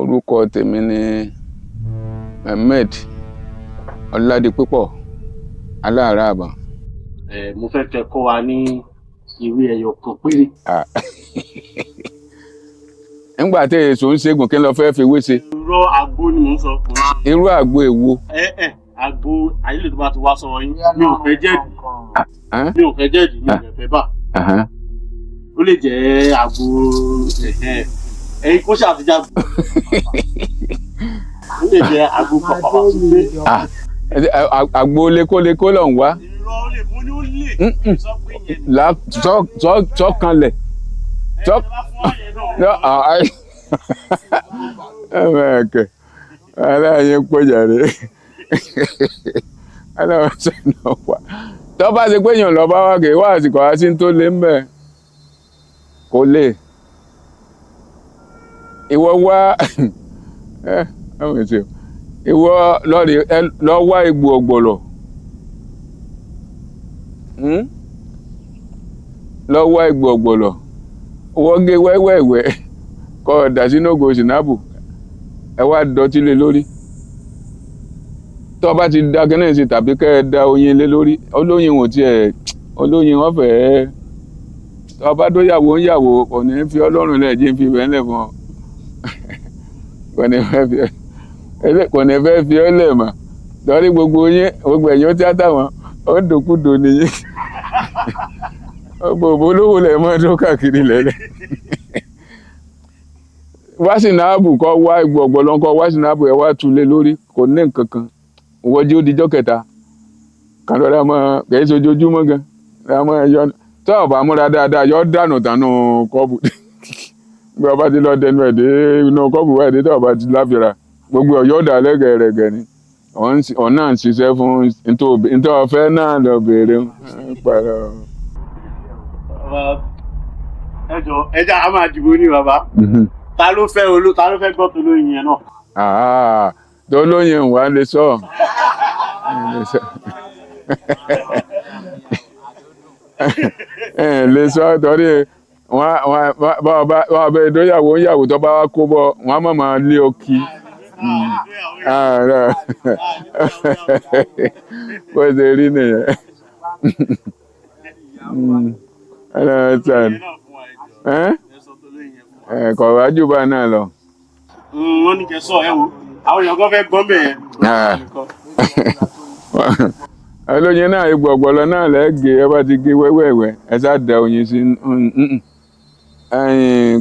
Orúkọ tèmi ni Ahmed Ọládipúpọ̀ Aláàràbà. Mo fẹ́ kẹ́ kọ́ wa ní ìwé ẹyọ kan péré. Nígbà tí èso ń ṣègùn kí n lọ fẹ́ fi wé ṣe. Irọ́ àgbo ni mò ń sọ. Irú àgbo èwo? Àgbo ayílè tó bá ti wá sọ̀rọ̀ yín. Mi ò fẹ́ jẹ̀dí. Mi ò fẹ́ jẹ̀dí, mi ò fẹ́ bà. Ó lè jẹ́ àgbo ẹyin kó ṣàtijọ́. Ó lè jẹ́ àgbo pàpàpà tó gbé. Àgbo lékólékó ló ń wá. Irọ́ ó lè mú ní ó lè. Sọ pé yẹn ni. Sọ́kànlẹ̀. Ẹ̀mẹ̀kẹ̀ aláàyè pọ̀jàre aláwọ̀ sẹ́nà wà. Tó bá ti pé èèyàn lọ bá wà kì í wá àsìkò àti tó lé ń bẹ̀ kò lè. Ìwọ wá ìwọ lọ wá egbò ọ̀gbọ̀lọ̀. Lọ wá egbò ọ̀gbọ̀lọ̀. Wọ́n gé wẹ́wẹ́wẹ́ kọ́ dà sínú ògò sinapu ẹ wá dọ̀tí lé lórí. Tó bá ti da kẹ́nẹ́ sí tàbí kẹ́ ẹ da oyin lé lórí olóyin wò tiẹ̀ olóyin wọ́n fẹ́ tó bá tó yàwó ń yàwó kò ní fi ọlọ́run lẹ̀ jí ń fi bẹ́ẹ̀ lẹ̀ fún ọ kò ní fẹ́ fi ọ lẹ̀ mọ́ torí gbogbo ẹ̀yìn ó tíátà wọn ó dòkúdò nìyí gbogbo olówó lẹ̀ mọ́ tó káàkiri lẹ́lẹ̀. Wásìnàbù kọ́ wá egbò ọ̀gbọ̀lọ̀ kọ́ wásìnàbù ẹ̀ wá tulé lórí kò ní nǹkan kan wọ́n jí ó dijọ́ kẹta kan lọ́dọ̀ mọ́ kìí ṣojoojúmọ́ gan láàmú ẹ̀yọ́ tó ọ̀bà múra dáadáa yọ dànù kọ́ọ̀bù bí ọba ti lọ dẹnu ẹ̀ dé inú kọ́ọ̀bù wáyé dé tó ọba ti láfìrà gbogbo ọ̀yọ́ dà lẹ́gẹ̀ẹ́rẹ́gẹ̀ ni ọ̀nà ń ṣiṣẹ́ fún ntọ́ ọ̀fẹ́ náà lọ béèrè pàrọ̀. Ẹja a máa dìbò ní bàbá. Ta ló fẹ́ gbọ́ tó lóyin yẹn náà? Tó lóyin wà lè sọ. Lè sọ torí wọ́n bẹ ìdóyàwó ń yàwó tó bá wá kó bọ́ wọ́n á máa lé ọkì. Bó ṣe rí nìyẹn. Kọ̀ wájú bá náà lọ. Wọ́n ní kẹ́ sọ ẹ wo àwọn èèyàn kan fẹ́ gbọ́n bẹ̀yẹn. Olóyin náà egbò ọ̀gbọ̀lọ̀ náà lẹ́gẹ̀ẹ́ ẹ bá ti gé wẹ́wẹ́wẹ́ ẹ sá da oyin sí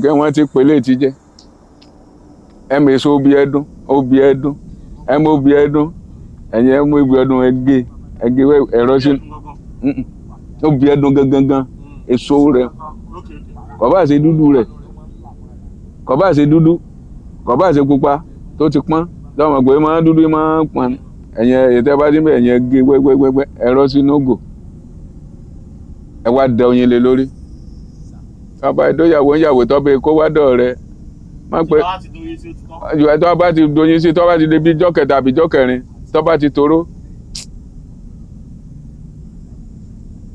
kí wọ́n ti pèlè ti jẹ́ ẹ mọ̀ èso obì ẹdún ẹ mọ̀ obì ẹdún ẹ̀yìn ẹ mọ̀ obì ẹdún ẹ gé ẹ̀rọ sí obì ẹdún gangan èso rẹ̀ kò bá ṣe dúdú rẹ̀ kò bá ṣe dúdú kò bá ṣe pupa tó ti pọ́n lọ́mọ pé máa dúdú máa pọ́n ẹ̀yìn ètò ẹ̀bá tí ẹ̀yìn gé wẹ́wẹ́wẹ́ ẹ̀rọ sínú ògò ẹ wá da oyin lé lórí. Bàbá ìdóyàwó ń yàwó tọ́bẹ̀ kó wá dọ̀ rẹ̀ má pẹ́ tó bá ti doyin sí tó bá ti dé bí jọ́ kẹta àbí jọ́ kẹrin tó bá ti toró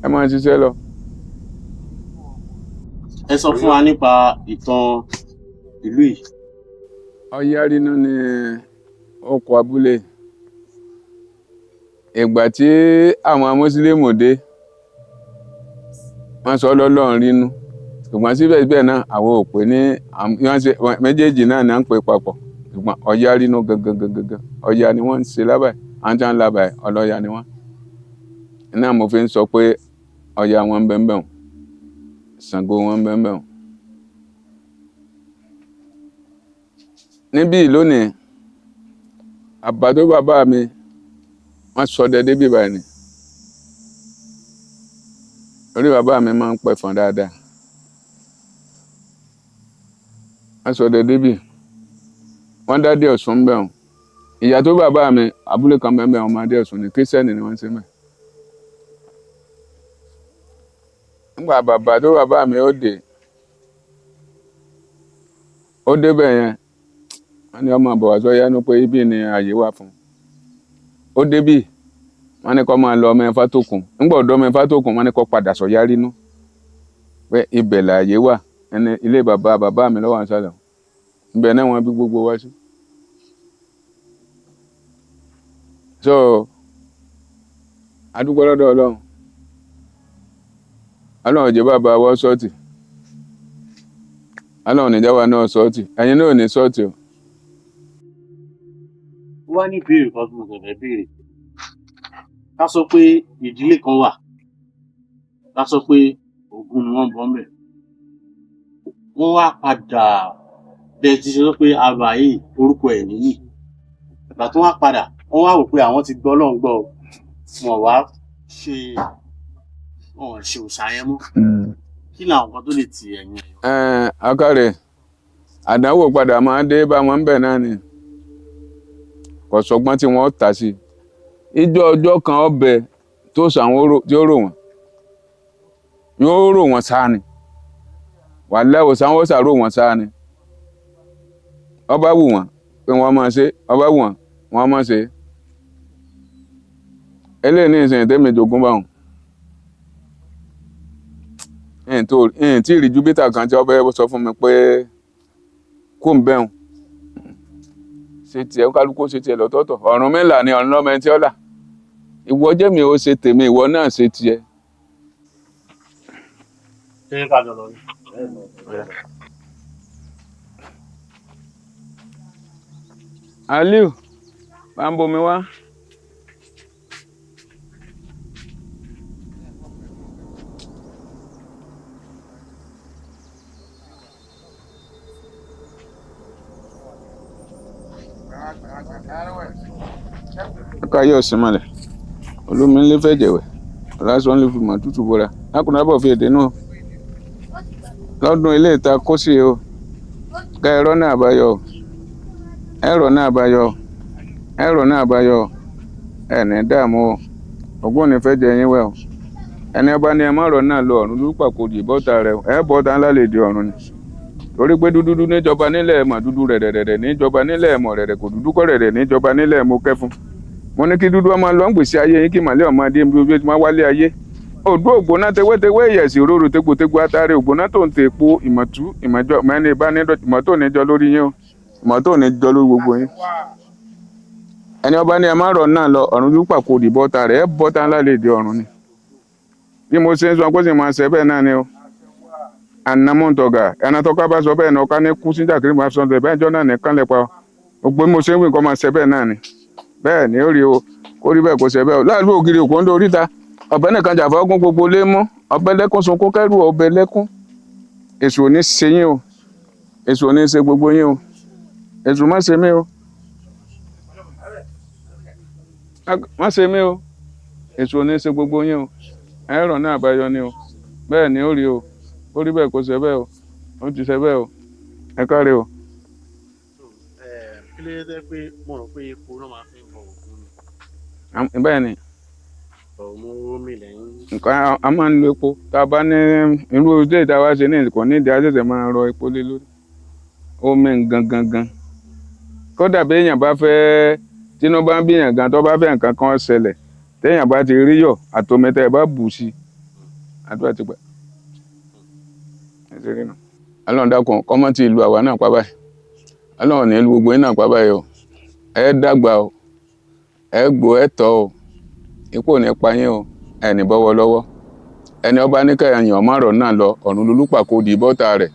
ẹ máa ṣiṣẹ́ lọ. Ẹ sọ fún wa nípa ìtàn ìlú yìí. Ọ̀yárínú ni ọkọ̀ abúlé. Ìgbà tí àwọn Mùsùlùmí dé wọ́n sọ lọ́lọ́run rínú ṣùgbọ́n síbẹ̀síbẹ̀ náà àwọn ò pè ní méjèèjì náà ń pè papọ̀ ṣùgbọ́n Ọ̀yárínú gangan Ọ̀yá ni wọ́n ń ṣe lábàá àwọn tí wọ́n ń lábàá ọlọ́yà ni wọ́n. Iná mo fi ń sọ pé Ọ̀yá wọn ń bẹ́ẹ̀ bẹ́ẹ̀ Ṣàngó wọn ń bẹ́ẹ̀ bẹ́ẹ̀. Níbí lónìí àbádó bàbá mi wọ́n sọdẹ débí báyìí ni orí bàbá mi máa ń pẹ̀fọn dáadáa wọ́n sọdẹ débí wọ́n dádé Ọ̀ṣun bẹ́ẹ̀ ìyá tó bàbá mi abúlé kan bẹ́ẹ̀ ọmọ adé Ọ̀ṣun ni kírísítẹ́nì ni wọ́n ń ṣe mẹ́. Nígbà bàbá tó bàbá mi ó débẹ̀ yẹn wọ́n ní ọmọ àbọ̀wá sọ yánú pé ibi ni ààyè wà fún ó débì wọ́n ní kó máa lọ ọmọ Ẹ̀fá tó kùn nígbà ọ̀dọ́ ọmọ Ẹ̀fá tó kùn wọ́n ní kó padà sọ̀yárínú pé ibẹ̀ láàyè wà ẹni ilé bàbá mi lọ́wọ́ àṣàlẹ̀ ibẹ̀ náà wọ́n bí gbogbo wa sí. So adúgbò lọ́dọ̀ Ọlọ́run jẹ́ bàbá wọ́ sọ́ọ̀tì Ọlọ́run ní jáwa náà sọ́ọ̀tì ẹ̀yin náà ní sọ́ọ̀tì o. wọ́n ní ìbéèrè kan tí mo fẹ́ béèrè ká sọ pé ìdílé kan wà ká sọ pé Ògún ni wọ́n bọ́ ńbẹ̀ wọ́n wá padà bẹ́ẹ̀ ti sọ pé àbá yìí orúkọ ẹ̀ nìyí ìgbà tó wá padà wọ́n wá wò pé àwọn ti gbọ́ Ọlọ́run gbọ́ wọn wá ṣe òòṣà yẹn mọ́ kí làwọn kan tó lè tì ẹ̀yìn ẹ̀. Akárẹ̀ àdánwò padà máa dé bá wọn bẹ̀ náà ni kò sọgbọ́n tí wọ́n tà sí ọjọ́ kan ọbẹ̀ tó sàwọn tí ó rò wọ́n yóò rò wọ́n sáà ni wàhálà òsàn ó sàrò wọ́n sáà ni ọba wù wọ́n pé wọ́n máa ṣe ọba wù wọ́n máa ṣe eléyìí ní ìsìn tẹ́mi jogún bá wọn ẹ̀yìn tí rí júpítà kan tí ọbẹ̀ sọ fún mi pé kó ń bẹ̀rùn ṣe tiẹ̀ kálukú ṣe tiẹ̀ lọ́tọ̀ọ̀tọ̀ ọ̀run mẹ́la ni ọ̀run lọ́mọ ẹni tí ó là ìwọ jẹ́ mi ó ṣe tèmi ìwọ náà ṣe tiẹ̀. ṣé ká jọ lọ rí. Aliu bá ń bomi wá. Aka yóò sí mọ́lẹ̀ olómi ńlẹ́ fẹ́ jẹ̀wẹ̀ lásán lè fi mọ̀ tútù bọ́ra lákùnrin àbọ̀ fi èdè náà lọ́dún ilé ìta kó sí o ká ẹ̀rọ náà àbáyọ ẹ̀ní dààmú o ògùn ní fẹ́ jẹ yín wẹ̀ o ẹni ọba ní ẹ má rọ̀ náà lọ ọ̀run lórúkọ kò dì bọ́ta rẹ o ẹ bọ́ta ńlá lè di ọ̀run ni torí pé dúdú níjọba nílẹ̀ ẹ̀mọ̀ dúdú rẹ̀rẹ̀rẹ̀ níjọba nílẹ̀ ẹ̀mọ̀ rẹ̀rẹ̀ kò dúdú kọ́ rẹ̀rẹ̀ níjọba nílẹ̀ ẹ̀mọ̀ kẹfún mo ní kí dúdú ọmọ lọ ń gbèsè ayé yín kí màlẹ́ ọmọdé ń bí ojú máa wálé ayé òdú ògbóná tewétewé ìyẹ̀sì òróró tegbòtegbò atare ògbóná tó ń te epo ìmọ̀tú ìmọ̀jọ mẹ́ni ìmọ̀tò níjọ lórí yín o ìmọ̀tò níjọ lórí gbogbo yín ẹni ọba ní ẹ má rọ̀ náà lọ ọ̀run lúpà kò dì bọ́ta rẹ̀ ẹ bọ́ta ńlá lè di ọ̀run ni bí mo ṣe ń sọ pé sì máa ṣe bẹ́ẹ̀ náà ni o ànàmọ́ntọ̀gà ẹ̀nà tọ́ka bá sọ bẹ́ẹ̀ náà ọ̀ká ní kú síjà kiri máa sọ bẹ́ẹ̀ jọ náà nìkan lẹ̀ pa ògbó mo ṣe ń wí nǹkan máa ṣe bẹ́ẹ̀ náà ni bẹ́ẹ̀ ni ó rí o kó rí bẹ́ẹ̀ kó ṣe bẹ́ẹ̀ o láàlú ògiri òkú ń do oríta ọ̀bẹ nìkan jà fọ́gún gbogbo lé mọ́ ọ̀bẹ lẹ́kún sunkún kẹ́rù ọ̀bẹ lẹ́kún èṣù ò ní ṣe yín o èṣù ò ní ṣe gbogbo yín o èṣù má ṣe mí o má ṣe mí o èṣù ò ní ṣe gbogbo yín o ẹ̀rọ náà àbáyọ ni o bẹ́ẹ̀ ni ó rí o ó rí bẹ́ẹ̀ kó ṣe bẹ́ẹ̀ o ó ti ṣe bẹ́ẹ̀ o ẹ káre o. kí ló dé pé mo rò pé epo náà máa fi ń bọ Ògún ni. bẹ́ẹ̀ ni ọmọ omi lẹ́yìn. nǹkan a máa ń lo epo tá a bá ní irú ojú ìta wá ṣe ní ìkọ̀ ní ìdí àṣẹ̀ṣẹ̀ máa rọ epo lé lórí omi gangan kódà bí èèyàn bá fẹ́ tínú bá ń bí èèyàn gan tó bá fẹ́ nǹkan kan ṣẹlẹ̀ téèyàn bá ti rí yọ̀ àtòmẹ́tẹ́ bá bù sí àdúrà ti gbà. Ọlọ́run dákun kọ́mọ́ tí ìlú àwa náà pa báyìí Ọlọ́run ní ìlú gbogbo yín náà pa báyìí o ẹ dàgbà o ẹ gbó ẹ tọ́ o ipò ní pa yín o ẹni bọ́wọ́ lọ́wọ́ ẹni ọba ní kẹyìn ọmọ ọ̀rọ̀ náà lọ ọ̀run lolúpà kò dì bọ́ta rẹ̀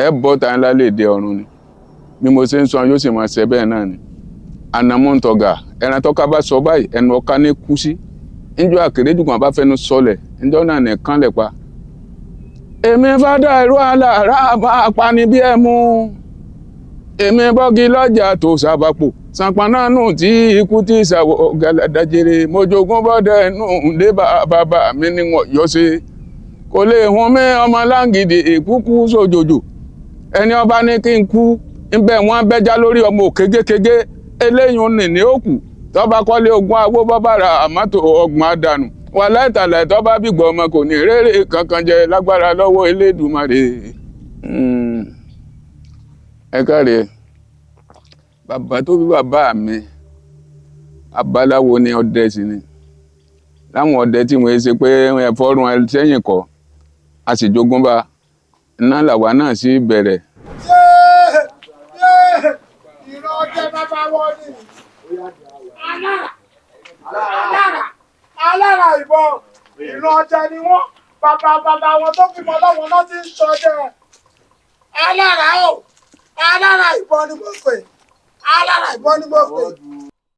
ẹ bọ́ta ńlá lè dé ọ̀run ni bí mo ṣe ń sọ yóò sì máa ṣe bẹ́ẹ̀ náà ni ànàmọ́ntọ̀gà ẹran tọ́ka bá sọ báyìí ẹnu ọká ní kú sí níjọ́ àkérédùgbọ̀n bá fẹnu sọlẹ̀ níjọ́ náà nìkan lẹ̀ pa èmi fádà ìró alára máa pani bí ẹ mú èmi bọ́gi lọ́jà tó sábàpò sàpánánù tí ikú tí ìsàwọ̀ gàlàdàjèrè mojogún bọ́dẹ̀ nù lé bàbá mi níwọ̀n yọ sí kò lè hun mí ọmọ láǹgìdì ìkúkú sójòjò ẹni ọba ní kí n kú níbẹ̀ wọ́n bẹ́já lórí ọmọ òkégékégé eléyìí nì ní òkú tọ́ba kọ́lé ogún agbó bọ́bàrà àmọ́tò ọgbọ̀n àdànù wà láìtàlẹ̀ tọ́ba bígbọ́ ọmọ kò ní rere kankan jẹ lágbára lọ́wọ́ Elédùmarè. ẹ káre bàbá tó bí bàbá mi abaláwo ni ọdẹ sí ni láwọn ọdẹ tí wọ́n ṣe pé ẹ fọ́rùn ẹ sẹ́yìn kọ́ a sì jogún bá iná làwa náà sì bẹ̀rẹ̀. wọn ni. Alára ìbọn ìlú ọjà ni wọ́n. Bàbá wọn tó bímọ lọ́wọ́ náà ti ń ṣọdẹ. Alára o, alára ìbọn ni mo pè. Alára ìbọn ni mo pè.